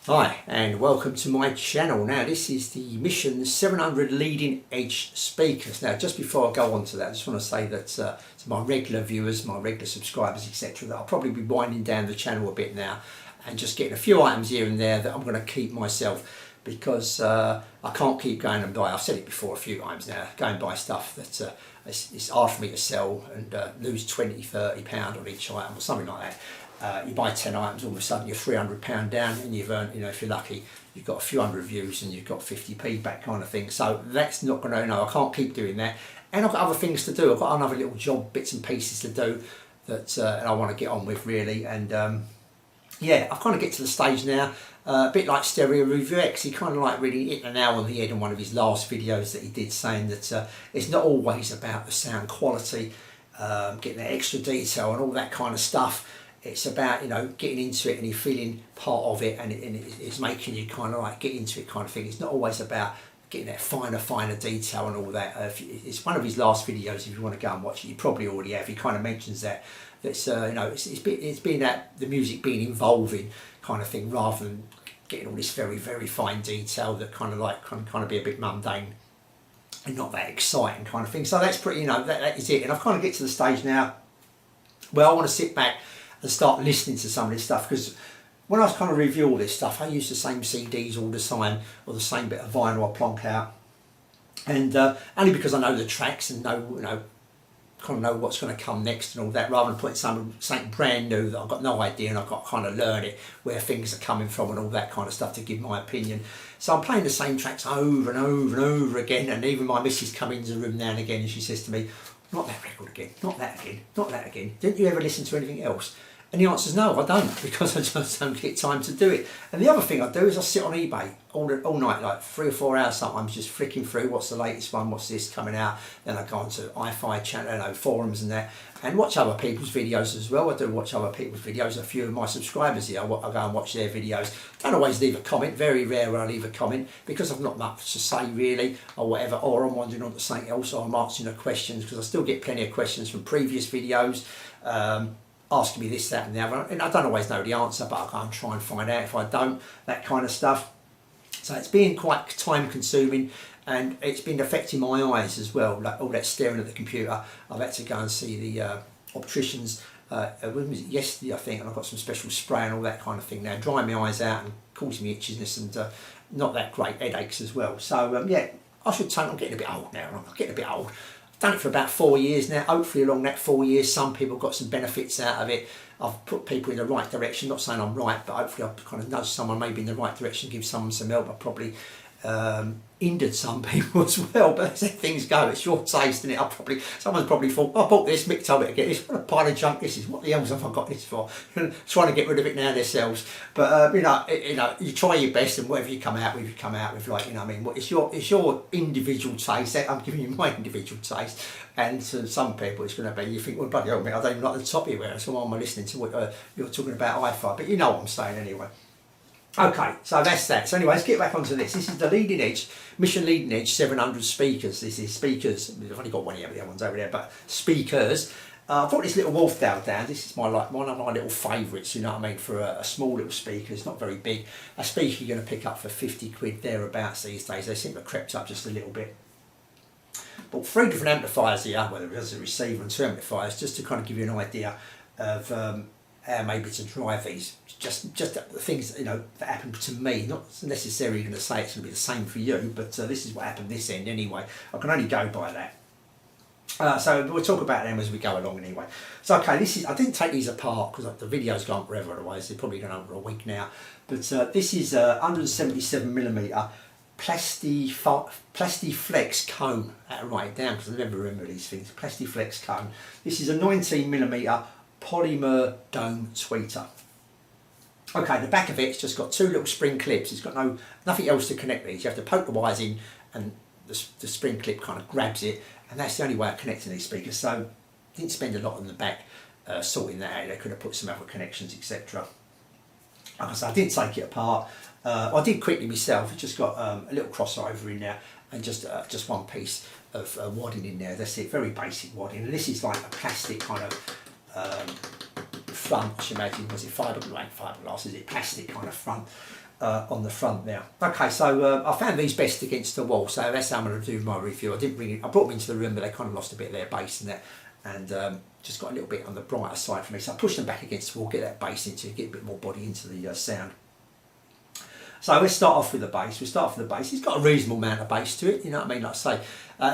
Hi and welcome to my channel. Now this is the Mission 700 leading edge speakers. Now just before I go on to that, I just want to say that to my regular viewers, my regular subscribers, etc., that I'll probably be winding down the channel a bit now and just getting a few items here and there that I'm going to keep myself, because I can't keep going and buy. I've said it before a few times now, go and buy stuff that it's hard for me to sell and lose 20, 30 pound on each item or something like that. You buy 10 items, all of a sudden you're £300 down and you've earned, if you're lucky, you've got a few hundred views and you've got 50p back kind of thing. So that's not going to, I can't keep doing that. And I've got other things to do. I've got another little job, bits and pieces to do that and I want to get on with really. And yeah, I've kind of get to the stage now, a bit like Stereo Review X. He kind of like really hit the nail on the head in one of his last videos that he did, saying that it's not always about the sound quality, getting that extra detail and all that kind of stuff. It's about, getting into it and you're feeling part of it, and it's making you kind of like get into it kind of thing. It's not always about getting that finer detail and all that. It's one of his last videos. If you want to go and watch it, you probably already have. He kind of mentions that. That's it's been that the music being involving kind of thing, rather than getting all this very fine detail that kind of be a bit mundane and not that exciting kind of thing. So that's pretty, that is it. And I've kind of get to the stage now where I want to sit back and start listening to some of this stuff, because when I was kind of review all this stuff, I use the same CDs all the time, or the same bit of vinyl I plonk out, and only because I know the tracks and know what's going to come next and all that, rather than putting something brand new that I've got no idea and I've got to kind of learn it, where things are coming from and all that kind of stuff to give my opinion. So I'm playing the same tracks over and over again, and even my missus comes into the room now and again and she says to me, "Not that record again, not that again, not that again. Didn't you ever listen to anything else?" And the answer is no, I don't, because I just don't get time to do it. And the other thing I do is I sit on eBay all night, like 3 or 4 hours sometimes, just flicking through what's the latest one, what's this coming out. Then I go onto hi-fi channel, forums and that, and watch other people's videos as well. I do watch other people's videos. A few of my subscribers here, I go and watch their videos. Don't always leave a comment, very rare when I leave a comment, because I've not much to say really, or whatever, or I'm wandering on to something else, or I'm answering the questions, because I still get plenty of questions from previous videos. Asking me this, that and the other, and I don't always know the answer, but I go and try and find out if I don't, that kind of stuff. So it's been quite time consuming, and it's been affecting my eyes as well, like all that staring at the computer. I've had to go and see the opticians when was it, yesterday I think, and I've got some special spray and all that kind of thing now, drying my eyes out and causing me itchiness and not that great headaches as well. So yeah, I should say I'm getting a bit old now. I'm getting a bit old. Done it for about 4 years now. Hopefully along that 4 years some people got some benefits out of it. I've put people in the right direction, not saying I'm right, but hopefully I've kind of nudged someone maybe in the right direction, give someone some help. I probably hindered some people as well, but as things go, it's your taste, isn't it? Someone's probably thought, I bought this, Mick told me to get this, what a pile of junk this is, what the hell have I got this for? Trying to get rid of it now themselves. But you try your best, and whatever you come out with, like, it's your individual taste. I'm giving you my individual taste, and to some people it's going to be, you think, well, bloody hell, I don't even like the top of your wearing, so why am I listening to what you're talking about hi-fi? But you know what I'm saying anyway. Okay, so that's that. So anyway, let's get back onto this. This is the leading edge, Mission leading edge 700 speakers. This is speakers. I've only got one here, but the other one's over there. But speakers. I brought this little Wolfdale down. This is one of my little favourites. You know what I mean? For a small little speaker, it's not very big. A speaker you're going to pick up for 50 quid thereabouts these days. They seem to have crept up just a little bit. Bought 3 different amplifiers here. Well, there's a receiver and 2 amplifiers, just to kind of give you an idea of how maybe to drive these. Just the things that happened to me. Not necessarily going to say it's going to be the same for you, but this is what happened this end anyway. I can only go by that. So we'll talk about them as we go along anyway. So okay, I didn't take these apart because the video's gone forever otherwise. They're probably going over a week now. But this is 177mm Plastiflex cone. I had to write it down because I never remember these things. Plastiflex cone. This is a 19mm polymer dome tweeter. Okay, the back of it's just got 2 little spring clips. It's got nothing else to connect these. You have to poke the wires in, and the spring clip kind of grabs it, and that's the only way of connecting these speakers. So didn't spend a lot on the back sorting that out. They could have put some other connections, etc. Like I said, I didn't take it apart. I did quickly myself. It's just got a little crossover in there and just one piece of wadding in there. That's it, very basic wadding. And this is like a plastic kind of front, I should imagine. Was it fiberglass? Is it plastic kind of front? on the front there. Okay, so I found these best against the wall, so that's how I'm going to do my review. I brought them into the room, but they kind of lost a bit of their bass in there, and just got a little bit on the brighter side for me. So I pushed them back against the wall, get that bass into it, get a bit more body into the sound. So let's start off with the bass. It's got a reasonable amount of bass to it, you know what I mean? Like I say,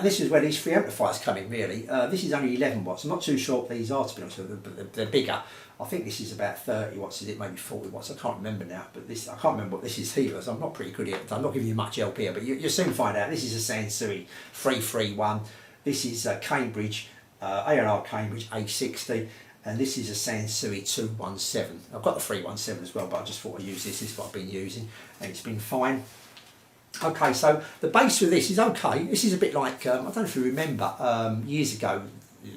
this is where these three amplifiers come in, really. This is only 11 watts. I'm not too sure what these are, to be honest with you, but they're bigger. I think this is about 30 watts, is it? Maybe 40 watts. I can't remember now, but I can't remember what this is either, so I'm not pretty good at it. I'm not giving you much help here, but you'll soon find out. This is a Sansui 331. This is a Cambridge, A&R Cambridge A60. And this is a Sansui 217. I've got the 317 as well, but I just thought I'd use this. This is what I've been using, and it's been fine. Okay, so the bass with this is okay. This is a bit like, I don't know if you remember, years ago,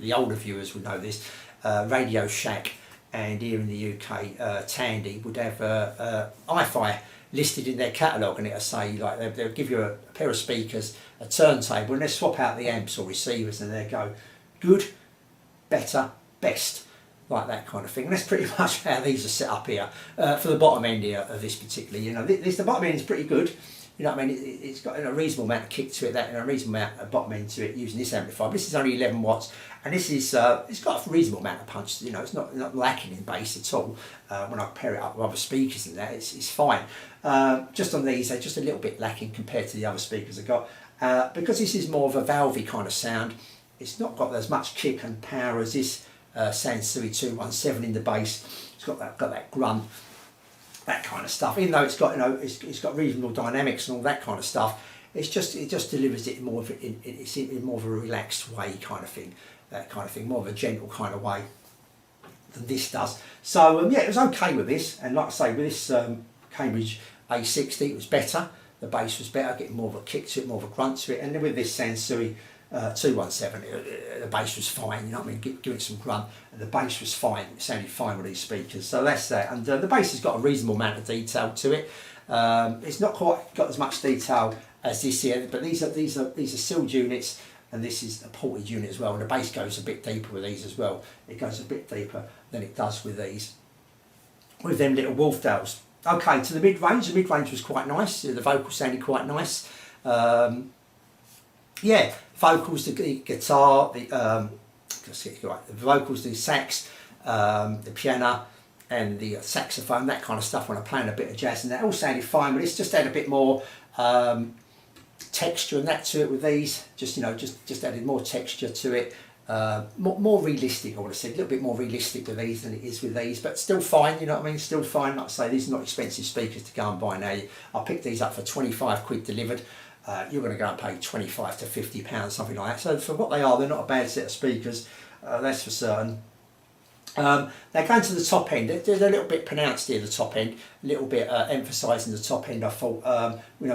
the older viewers would know this, Radio Shack, and here in the UK, Tandy would have hi-fi listed in their catalogue, and it'll say, like, they'll give you a pair of speakers, a turntable, and they'll swap out the amps or receivers, and they'll go, good, better, best. Like that kind of thing. And that's pretty much how these are set up here for the bottom end here of this particularly. You know, the bottom end is pretty good. You know what I mean? It's got a reasonable amount of kick to it, and a reasonable amount of bottom end to it using this amplifier. But this is only 11 watts, and this is it's got a reasonable amount of punch. You know, it's not lacking in bass at all. When I pair it up with other speakers and that, it's fine. Just on these, they're just a little bit lacking compared to the other speakers I got. Because this is more of a valvey kind of sound. It's not got as much kick and power as this Sansui 217 in the bass. It's got that grunt, that kind of stuff. Even though it's got, you know, it's got reasonable dynamics and all that kind of stuff, it just delivers it in more of a relaxed way, kind of thing. That kind of thing, more of a gentle kind of way than this does. So yeah, it was okay with this, and like I say, with this Cambridge A60, it was better. The bass was better, getting more of a kick to it, more of a grunt to it, and then with this Sansui 217, the bass was fine, you know what I mean, give it some grunt, and the bass was fine, it sounded fine with these speakers, so that's that. And the bass has got a reasonable amount of detail to it. It's not quite got as much detail as this here, but these are sealed units, and this is a ported unit as well, and the bass goes a bit deeper with these as well. It goes a bit deeper than it does with these, with them little Wolfdales. Okay, to the mid-range was quite nice, the vocals sounded quite nice. Yeah, vocals, the guitar, the vocals, the sax, the piano, and the saxophone, that kind of stuff. When I'm playing a bit of jazz, and that all sounded fine, but it's just had a bit more texture and that to it with these. Just added more texture to it, more realistic. I would have said a little bit more realistic with these than it is with these, but still fine. You know what I mean? Still fine. Like I say, these are not expensive speakers to go and buy now. I picked these up for 25 quid delivered. You're going to go and pay 25 to 50 pounds, something like that. So for what they are, they're not a bad set of speakers, that's for certain. They're going to the top end. They're a little bit pronounced here, the top end, a little bit emphasising the top end. I thought,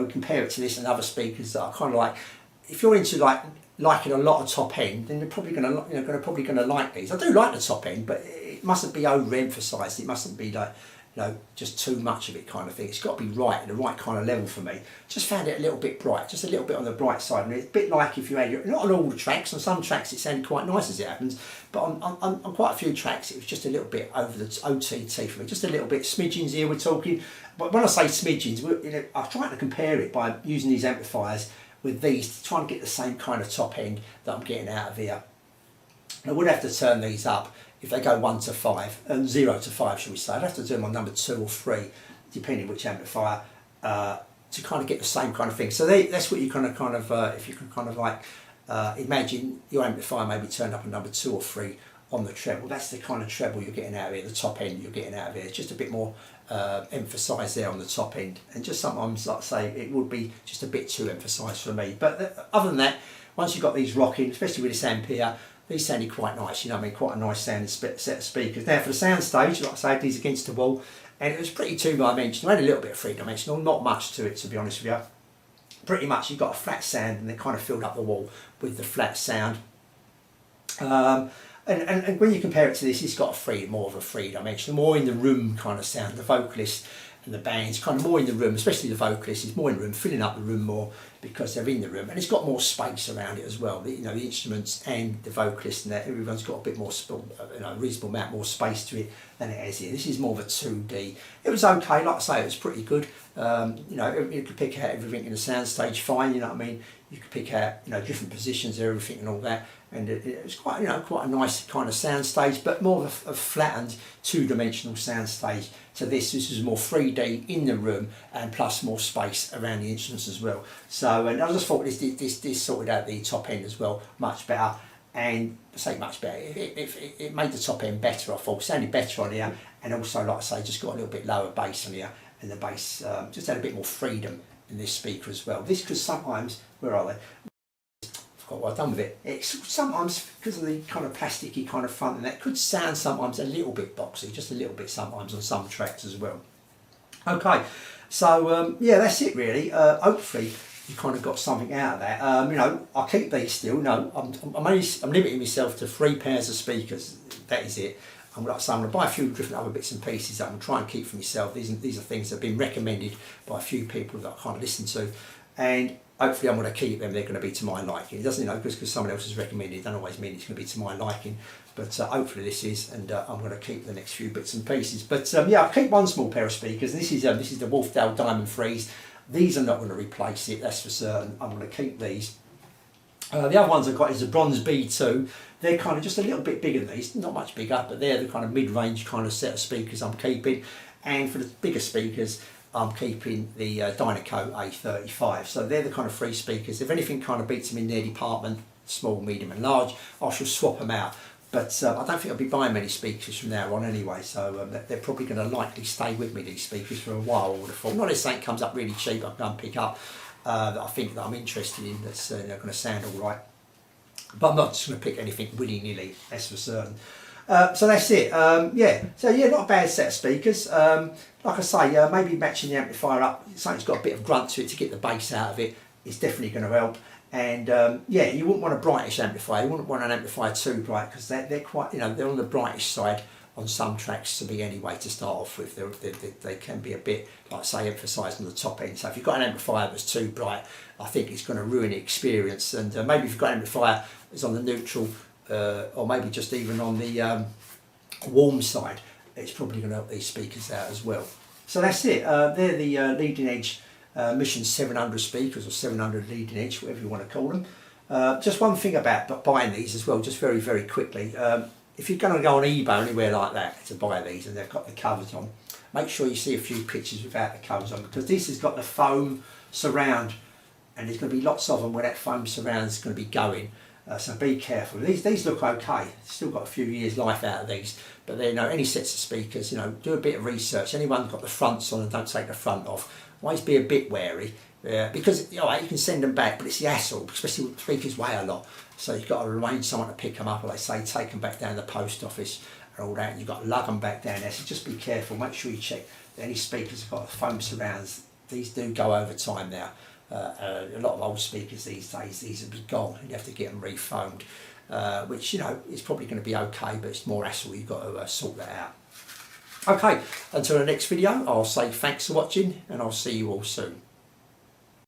compare it to this and other speakers that are kind of like, if you're into liking a lot of top end, then you're probably going to like these. I do like the top end, but it mustn't be overemphasised. It mustn't be like, just too much of it kind of thing. It's got to be right, at the right kind of level for me. Just found it a little bit bright, just a little bit on the bright side. And it's a bit like if you had, not on all the tracks, on some tracks it sounded quite nice as it happens, but on quite a few tracks it was just a little bit over the OTT for me, just a little bit. Smidgens here we're talking, but when I say smidgens, I'm trying to compare it by using these amplifiers with these to try and get the same kind of top end that I'm getting out of here. I would have to turn these up. If they go 1 to 5, 0 to 5 shall we say, I'd have to do them on number 2 or 3, depending which amplifier, to kind of get the same kind of thing. So that's what you kind of if you can kind of like imagine your amplifier maybe turned up on number 2 or 3 on the treble. That's the kind of treble you're getting out of here, the top end you're getting out of here. It's just a bit more emphasised there on the top end, and just sometimes, like I say, it would be just a bit too emphasised for me. But other than that, once you've got these rocking, especially with this amp here, these sounded quite nice, you know what I mean, quite a nice sounding set of speakers. Now for the sound stage, like I say, these against the wall, and it was pretty two-dimensional. I had a little bit of three-dimensional, not much to it, to be honest with you. Pretty much you've got a flat sound, and they kind of filled up the wall with the flat sound. And when you compare it to this, it's got more of a three-dimensional, more in the room kind of sound. The vocalist and the band's kind of more in the room, especially the vocalist is more in the room, filling up the room more because they're in the room, and it's got more space around it as well. You know, the instruments and the vocalist and that, everyone's got a bit more, you know, a reasonable amount more space to it than it has here. This is more of a 2D. It was okay, like I say, it was pretty good. You know, you could pick out everything in the soundstage fine. You know what I mean? You could pick out, you know, different positions, everything and all that. And it was quite, you know, quite a nice kind of sound stage, but more of a flattened two-dimensional sound stage. So this is more 3D in the room and plus more space around the instruments as well. So, and I just thought this sorted out the top end as well much better. And I say much better, it made the top end better, I thought. Sounded better on here, and also, like I say, just got a little bit lower bass on here, and the bass just had a bit more freedom in this speaker as well. This could sometimes, where are they? Forgot what I've done with it. It's sometimes, because of the kind of plasticky kind of front, and that could sound sometimes a little bit boxy, just a little bit sometimes on some tracks as well. Okay, so yeah, that's it really. Hopefully you kind of got something out of that. You know, I'll keep these still. No, I'm limiting myself to 3 pairs of speakers. That is it. Like I say, I'm going to buy a few different other bits and pieces that I'm going to try and keep for myself. These are things that have been recommended by a few people that I kind of listen to, and hopefully I'm going to keep them. They're going to be to my liking. It doesn't, you know, because someone else has recommended it, doesn't always mean it's going to be to my liking. But hopefully this is, and I'm going to keep the next few bits and pieces. But yeah, I'll keep one small pair of speakers. And this is the Wolfdale Diamond Freeze. These are not going to replace it, that's for certain. I'm going to keep these. The other ones I've got is the Bronze B2. They're kind of just a little bit bigger than these, not much bigger, but they're the kind of mid-range kind of set of speakers I'm keeping. And for the bigger speakers, I'm keeping the Dynaco A35. So they're the kind of 3 speakers. If anything kind of beats them in their department, small, medium and large, I shall swap them out. But I don't think I'll be buying many speakers from now on anyway, so they're probably going to likely stay with me, these speakers, for a while, I would have thought. Not if something comes up really cheap I can go and pick up that I think that I'm interested in, that's going to sound all right. But I'm not just going to pick anything willy-nilly, that's for certain. So that's it. Yeah, so yeah, not a bad set of speakers. Like I say, maybe matching the amplifier up, something's got a bit of grunt to it to get the bass out of it, is definitely going to help. And yeah, you wouldn't want a brightish amplifier. You wouldn't want an amplifier too bright, because they're quite, you know, they're on the brightish side on some tracks to be anyway to start off with. They can be a bit, like say, emphasised on the top end. So if you've got an amplifier that's too bright, I think it's going to ruin the experience. And maybe if you've got an amplifier that's on the neutral, or maybe just even on the warm side, it's probably going to help these speakers out as well. So that's it. They're the leading edge Mission 700 speakers, or 700 leading edge, whatever you want to call them. Just one thing about buying these as well, just very, very quickly. If you're going to go on eBay or anywhere like that to buy these and they've got the covers on, make sure you see a few pictures without the covers on, because this has got the foam surround, and there's going to be lots of them where that foam surround is going to be going. So be careful. These look okay. Still got a few years life out of these, but they, you know, any sets of speakers, you know, do a bit of research. Anyone got the fronts on and don't take the front off, always be a bit wary, because you know, you can send them back, but it's the hassle, especially when speakers weigh a lot. So you've got to arrange someone to pick them up, or they say take them back down to the post office and all that, and you've got to lug them back down there. So just be careful. Make sure you check that any speakers have got foam surrounds. These do go over time now. A lot of old speakers these days, these will be gone, and you have to get them refoamed, which, you know, is probably going to be okay, but it's more hassle. You've got to sort that out. Okay, until the next video, I'll say thanks for watching, and I'll see you all soon.